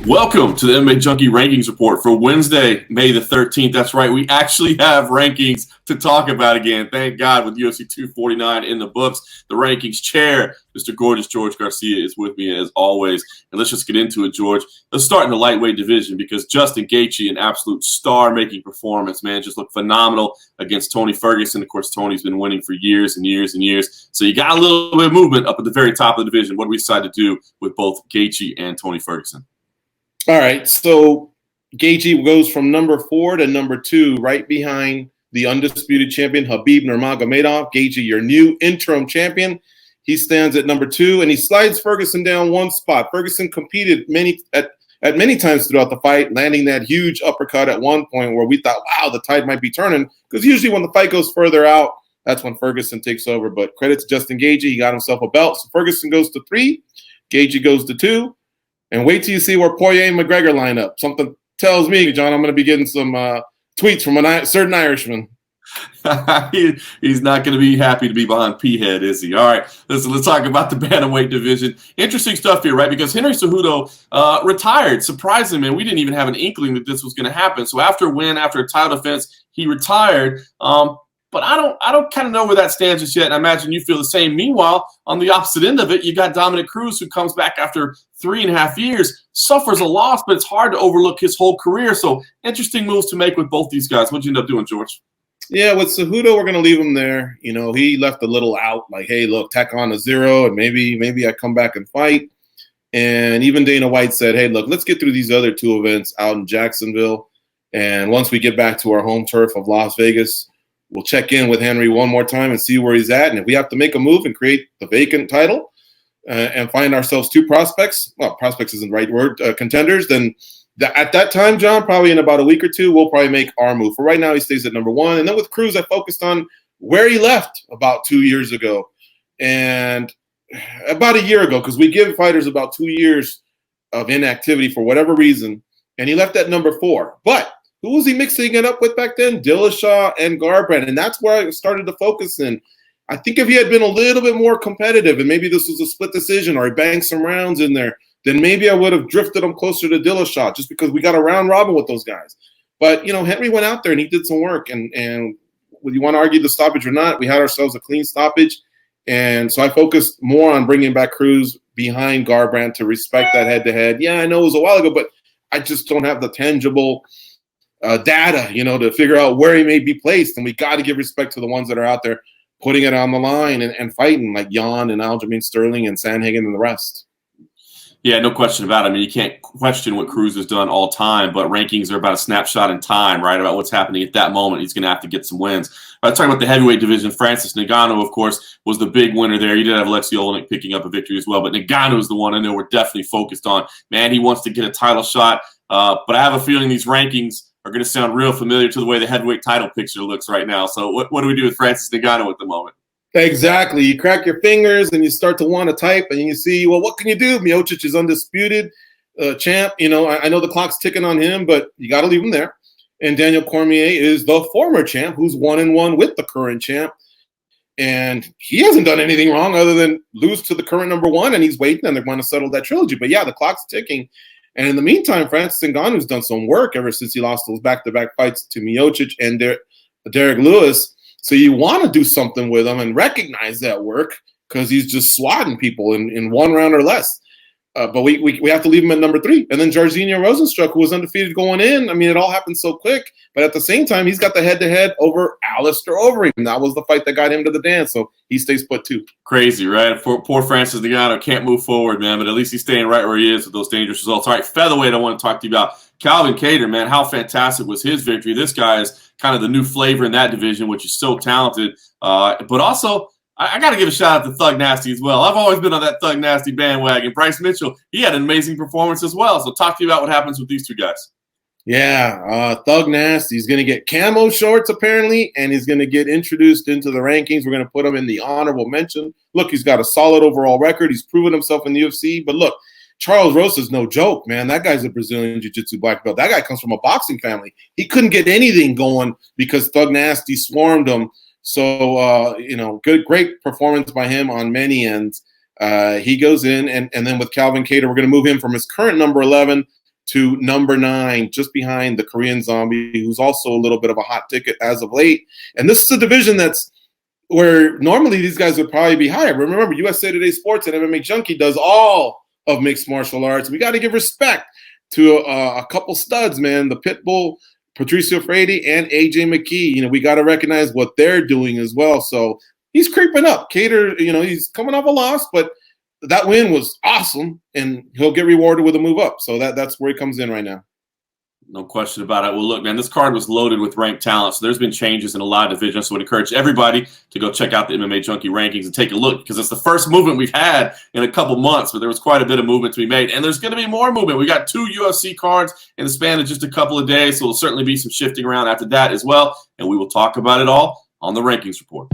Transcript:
Welcome to the MMA Junkie Rankings Report for Wednesday, May the 13th. That's right, we actually have rankings to talk about again. Thank God, with UFC 249 in the books. The rankings chair, Mr. Gorgeous George Garcia, is with me as always. And let's just get into it, George. Let's start in the lightweight division because Justin Gaethje, an absolute star-making performance, man, just looked phenomenal against Tony Ferguson. Of course, Tony's been winning for years and years and years. So you got a little bit of movement up at the very top of the division. What do we decide to do with both Gaethje and Tony Ferguson? All right, so Gaethje goes from number 4 to number 2, right behind the undisputed champion Khabib Nurmagomedov. Gaethje, your new interim champion. He stands at number 2, and he slides Ferguson down one spot. Ferguson competed at many times throughout the fight, landing that huge uppercut at one point where we thought, wow, the tide might be turning, because usually when the fight goes further out, that's when Ferguson takes over. But credit to Justin Gaethje, he got himself a belt. So Ferguson goes to 3, Gaethje goes to 2. And wait till you see where Poirier and McGregor line up. Something tells me, John, I'm going to be getting some tweets from a certain Irishman. He's not going to be happy to be behind P-Head, is he? All right, let's talk about the Bantamweight division. Interesting stuff here, right? Because Henry Cejudo retired. Surprisingly, man, we didn't even have an inkling that this was going to happen. So after a win, after a title defense, he retired. But I don't kind of know where that stands just yet. And I imagine you feel the same. Meanwhile, on the opposite end of it, you got Dominic Cruz, who comes back after 3.5 years, suffers a loss, but it's hard to overlook his whole career. So interesting moves to make with both these guys. What'd you end up doing, George? Yeah, with Cejudo, we're going to leave him there. You know, he left a little out, like, hey, look, tack on a 0, and maybe I come back and fight. And even Dana White said, hey, look, let's get through these other 2 events out in Jacksonville. And once we get back to our home turf of Las Vegas, we'll check in with Henry one more time and see where he's at. And if we have to make a move and create the vacant title and find ourselves 2 prospects, well, prospects isn't the right word, contenders, then at that time, John, probably in about a week or 2, we'll probably make our move. For right now, he stays at number 1. And then with Cruz, I focused on where he left about 2 years ago. And about a year ago, because we give fighters about 2 years of inactivity for whatever reason. And he left at number 4. But who was he mixing it up with back then? Dillashaw and Garbrandt. And that's where I started to focus in. I think if he had been a little bit more competitive and maybe this was a split decision or he banged some rounds in there, then maybe I would have drifted him closer to Dillashaw just because we got a round robin with those guys. But, you know, Henry went out there and he did some work. And whether you want to argue the stoppage or not, we had ourselves a clean stoppage. And so I focused more on bringing back Cruz behind Garbrandt to respect that head-to-head. Yeah, I know it was a while ago, but I just don't have the tangible data, you know, to figure out where he may be placed. And we got to give respect to the ones that are out there putting it on the line and fighting, like Jan and Aljamain Sterling and Sandhagen and the rest. Yeah, no question about it. I mean, you can't question what Cruz has done all time, but rankings are about a snapshot in time, right, about what's happening at that moment. He's going to have to get some wins. Let's talk about the heavyweight division. Francis Ngannou, of course, was the big winner there. You did have Alexei Oleinik picking up a victory as well, but Ngannou is the one I know we're definitely focused on. Man, he wants to get a title shot, but I have a feeling these rankings are going to sound real familiar to the way the heavyweight title picture looks right now. So what do we do with Francis Ngannou at the moment? Exactly. You crack your fingers and you start to want to type and you see, well, what can you do? Miocic is undisputed champ. You know, I know the clock's ticking on him, but you got to leave him there. And Daniel Cormier is the former champ who's 1-1 with the current champ. And he hasn't done anything wrong other than lose to the current number 1, and he's waiting, and they're going to settle that trilogy. But, yeah, the clock's ticking. And in the meantime, Francis Ngannou's done some work ever since he lost those back-to-back fights to Miocic and Derek Lewis. So you want to do something with him and recognize that work because he's just swatting people in 1 round or less. But we have to leave him at number 3. And then Jairzinho Rozenstruik, who was undefeated going in. I mean, it all happened so quick. But at the same time, he's got the head-to-head over Alistair Overeem. That was the fight that got him to the dance. So he stays put too. Crazy, right? Poor Francis Ngannou can't move forward, man. But at least he's staying right where he is with those dangerous results. All right, featherweight I want to talk to you about. Calvin Kattar, man, how fantastic was his victory. This guy is kind of the new flavor in that division, which is so talented. But also, I got to give a shout out to Thug Nasty as well. I've always been on that Thug Nasty bandwagon. Bryce Mitchell, he had an amazing performance as well. So talk to you about what happens with these 2 guys. Yeah, Thug Nasty. He's going to get camo shorts apparently, and he's going to get introduced into the rankings. We're going to put him in the honorable mention. Look, he's got a solid overall record. He's proven himself in the UFC. But look, Charles Rosa's no joke, man. That guy's a Brazilian Jiu-Jitsu black belt. That guy comes from a boxing family. He couldn't get anything going because Thug Nasty swarmed him. So, great performance by him on many ends. He goes in, and then with Calvin Kattar, we're going to move him from his current number 11 to number 9, just behind the Korean Zombie, who's also a little bit of a hot ticket as of late. And this is a division that's where normally these guys would probably be higher. But remember, USA Today Sports and MMA Junkie does all of mixed martial arts. We got to give respect to a couple studs, man. The Pitbull, Patricio Freire, and AJ McKee. You know, we got to recognize what they're doing as well. So he's creeping up. Cater, you know, he's coming off a loss, but that win was awesome, and he'll get rewarded with a move up. So that's where he comes in right now. No question about it. Well, look, man, this card was loaded with ranked talent, so there's been changes in a lot of divisions. So I would encourage everybody to go check out the MMA Junkie rankings and take a look, because it's the first movement we've had in a couple months, but there was quite a bit of movement to be made. And there's going to be more movement. We got 2 UFC cards in the span of just a couple of days, so there'll certainly be some shifting around after that as well. And we will talk about it all on the Rankings Report.